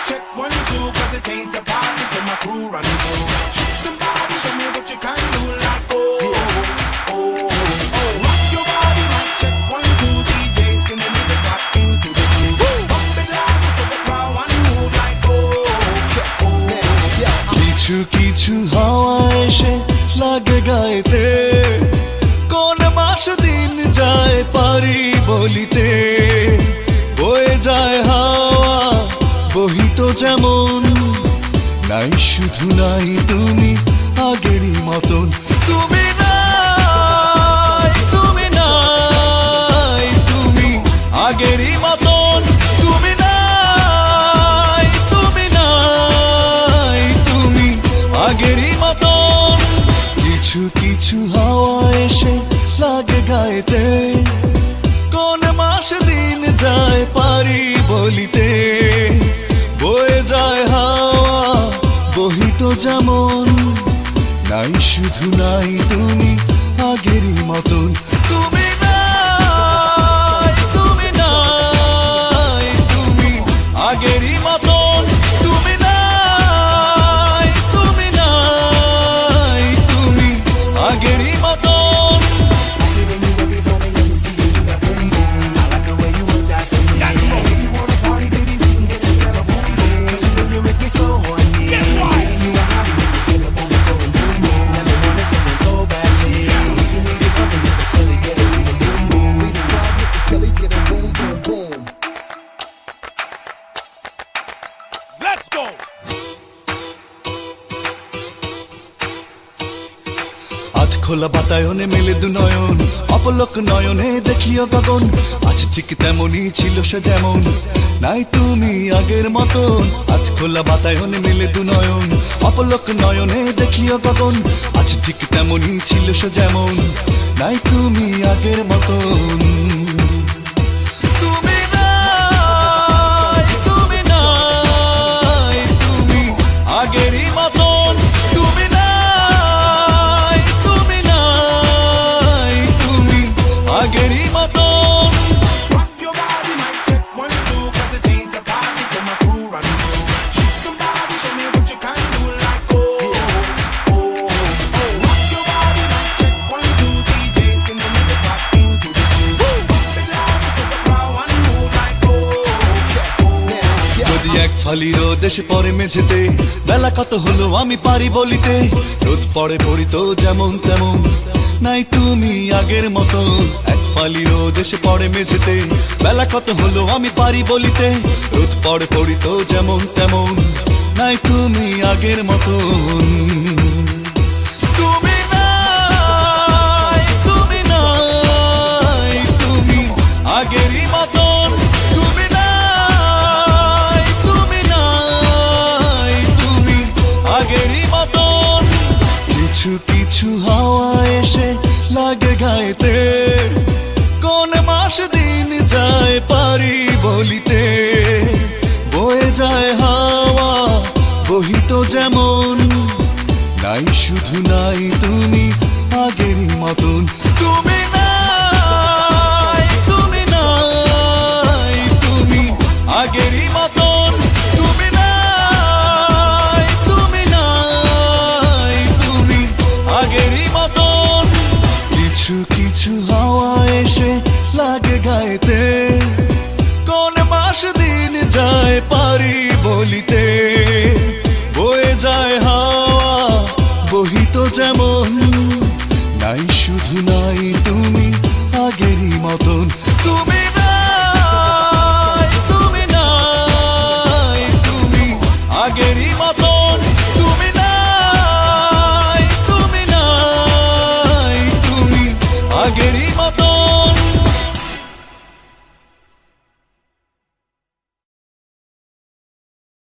check 1 2, 'cause it ain't a party till my crew run through. Shake somebody, show me what you can do, like rock your body, mic check 1 2, DJs can you make it rock into the groove. Bump it loud so the crowd wanna move like check কিছু কিছু হাওয়া এসে লাগে গায়েতে, কোন মাস দিন যায় পারি বলিতে। বয়ে যায় হাওয়া বহিত যেমন, নাই শুধু নাই তুমি আগেরই মতন। তুমি নাই, তুমি নাই, তুমি আগেরই মতন। তুমি নাই, তুমি নাই, তুমি আগেরই মতন। কিছু কিছু হাওয়া এসে লাগে গায়েতে, কোন মাস দিন যায় পারি বলিতে। বয়ে যায় হাওয়া বহিত যেমন, নাই শুধু নাই তুমি আগেরই মতন। তুমি নাই, তুমি নাই, তুমি আগেরই মতন। তুমি নাই, তুমি নাই, তুমি আগেরই মতন। Let's go. আজ খোলা বাতায়নে মেলে দু নয়ন, অপলক নয়নে দেখিও গগন। আজ ঠিক তেমনই ছিল সে যেমন, নাই তুমি আগের মতন। আজ খোলা বাতায়নে মেলে দু নয়ন, অপলক নয়নে দেখিও গগন। আজ ঠিক তেমনই ছিল সে যেমন, নাই তুমি আগের মতন। তুমি নাই, তুমি নাই, তুমি আগেরই মতন। তুমি নাই, তুমি নাই, তুমি আগেরই মতন। Rock your body, mic check 1 2, 'cause it ain't a party till my crew run through. Shake somebody, show me what you can do, like rock your body, mic check 1 2, DJs can you make it rock into the groove. Bump it loud so the crowd wanna move like check যদি এক ফালি রোদ এসে পড়ে মেঝেতে, বেলা কত হলো আমি পারি বলিতে। রোদ পড়ে পড়িত যেমন তেমন, নাই তুমি আগের মতো। এক ফালি রোদ এসে পড়ে মেঝেতে, বেলা কত হলো আমি পারি বলিতে। রোদ পড়ে পড়িত যেমন তেমন, নাই তুমি আগের মতন। তুমি নাই, তুমি নাই, তুমি আগেরই মতন। তুমি নাই, তুমি নাই, তুমি আগেরই মতন। কিছু কিছু হাওয়া এসে লাগে গায়েতে, কোন মাস দিন যায় পারি বলিতে। বয়ে যায় হাওয়া বহিত যেমন, নাই শুধু নাই তুমি আগেরই মতন। তুমি নাই, তুমি নাই, তুমি আগেরই মতন। তুমি নাই, তুমি নাই, তুমি আগেরই মতন। কিছু কিছু হাওয়া এসে লাগে গায়েতে, কোন মাস দিন যায় পারি বলিতে। বয়ে যায় হাওয়া বহিত যেমন, নাই শুধু নাই তুমি আগেরই মতন। তুমি নাই, তুমি নাই, তুমি আগেরই মতন। তুমি নাই, তুমি নাই, তুমি আগেরই মতন।